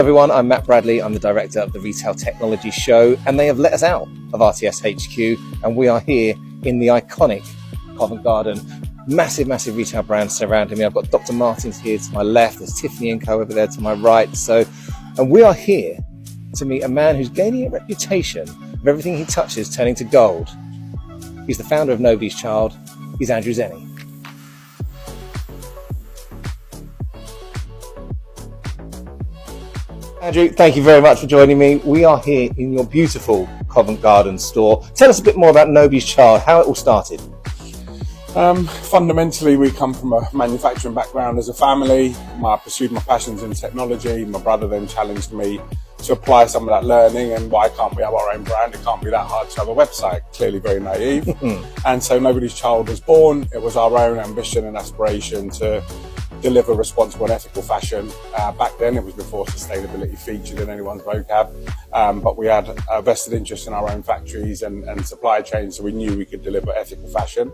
Everyone, I'm Matt Bradley. I'm the director of the Retail Technology Show, and they have let us out of RTS HQ, and we are here in the iconic Covent Garden. Massive retail brands surrounding me. I've got Dr. Martens here to my left. There's Tiffany & Co over there to my right. And we are here to meet a man who's gaining a reputation of everything he touches turning to gold. He's the founder of Nobody's Child. He's Andrew Xeni. Andrew, thank you very much for joining me. We are here in your beautiful Covent Garden store. Tell us a bit more about Nobody's Child, how it all started. Fundamentally, we come from a manufacturing background as a family. I pursued my passions in technology. My brother then challenged me to apply some of that learning, and why can't we have our own brand? It can't be that hard to have a website. Clearly very naive. And so Nobody's Child was born. It was our own ambition and aspiration to deliver responsible and ethical fashion. Back then, it was before sustainability featured in anyone's vocab, but we had a vested interest in our own factories and supply chains, so we knew we could deliver ethical fashion.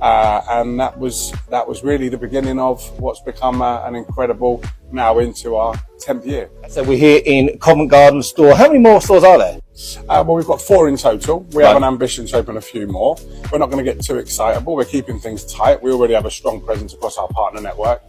And that was really the beginning of what's become an incredible, now into our 10th year. So we're here in Covent Garden store. How many more stores are there? Well, we've got 4 in total. We have an ambition to open a few more. We're not going to get too excitable. We're keeping things tight. We already have a strong presence across our partner network,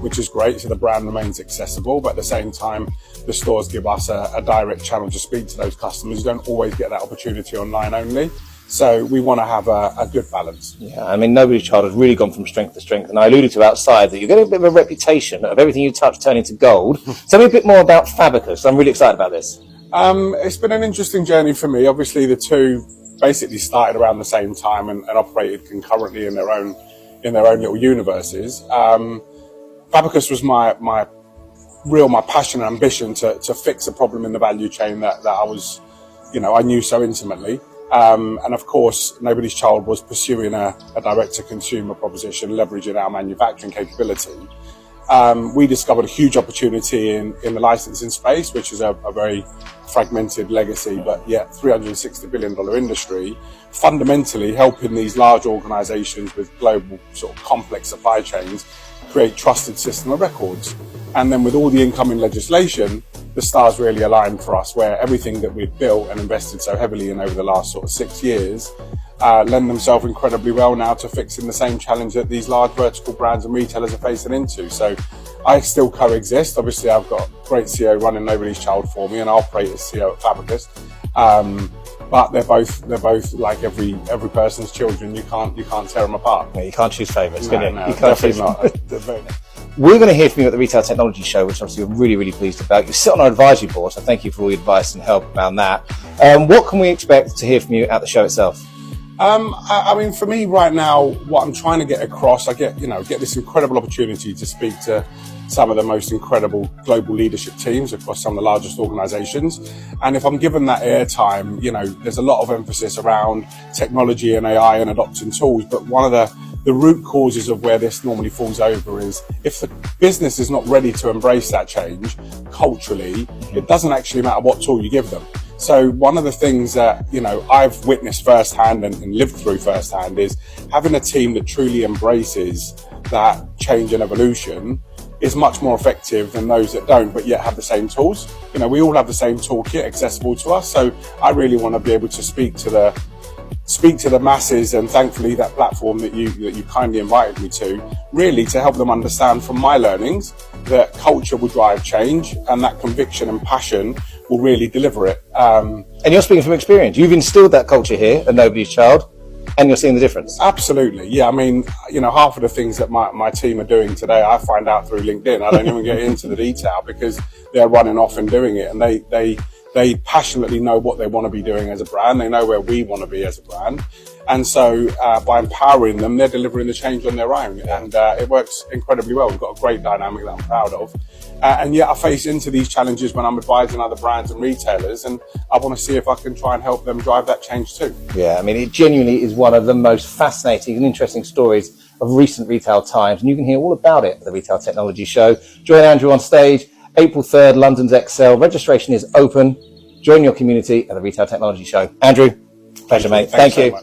which is great. So the brand remains accessible, but at the same time, the stores give us a direct channel to speak to those customers. You don't always get that opportunity online only. So we want to have a good balance. Yeah, I mean, Nobody's Child has really gone from strength to strength. And I alluded to outside that you're getting a bit of a reputation of everything you touch turning to gold. Tell me a bit more about Fabicus. I'm really excited about this. It's been an interesting journey for me. Obviously, the two basically started around the same time and operated concurrently in their own little universes. Fabicus was my passion and ambition to fix a problem in the value chain that I was, I knew so intimately. And of course, Nobody's Child was pursuing a direct-to-consumer proposition, leveraging our manufacturing capability. We discovered a huge opportunity in the licensing space, which is a very fragmented legacy, but yet $360 billion industry, fundamentally helping these large organizations with global sort of complex supply chains create trusted system of records. And then with all the incoming legislation, the stars really aligned for us, where everything that we've built and invested so heavily in over the last sort of 6 years lend themselves incredibly well now to fixing the same challenge that these large vertical brands and retailers are facing into. So I still coexist. Obviously, I've got a great CEO running Nobody's Child for me, and I operate as CEO at Fabicus. But they're both like every person's children. You can't tear them apart. No, you can't choose favourites, can you? No, you can't definitely not. We're going to hear from you at the Retail Technology Show, which obviously we're really pleased about. You sit on our advisory board, so thank you for all your advice and help around that. What can we expect to hear from you at the show itself? I mean, for me right now, what I'm trying to get across, I get this incredible opportunity to speak to some of the most incredible global leadership teams across some of the largest organizations. And if I'm given that airtime, there's a lot of emphasis around technology and AI and adopting tools. But one of the root causes of where this normally falls over is if the business is not ready to embrace that change culturally, it doesn't actually matter what tool you give them. So one of the things that, I've witnessed firsthand and lived through firsthand is having a team that truly embraces that change and evolution is much more effective than those that don't, but yet have the same tools. We all have the same toolkit accessible to us. So I really want to be able to speak to the masses, and thankfully that platform that you kindly invited me to, really to help them understand from my learnings that culture will drive change, and that conviction and passion will really deliver it. And you're speaking from experience. You've instilled that culture here at Nobody's Child, and you're seeing the difference. Absolutely. Yeah. I mean, half of the things that my team are doing today, I find out through LinkedIn. I don't even get into the detail because they're running off and doing it, and they passionately know what they want to be doing as a brand. They know where we want to be as a brand. And so by empowering them, they're delivering the change on their own. And it works incredibly well. We've got a great dynamic that I'm proud of. And yet I face into these challenges when I'm advising other brands and retailers, and I want to see if I can try and help them drive that change too. Yeah, I mean, it genuinely is one of the most fascinating and interesting stories of recent retail times. And you can hear all about it at the Retail Technology Show. Join Andrew on stage, April 3rd, London's Excel. Registration is open. Join your community at the Retail Technology Show. Andrew, pleasure, mate. Thank you.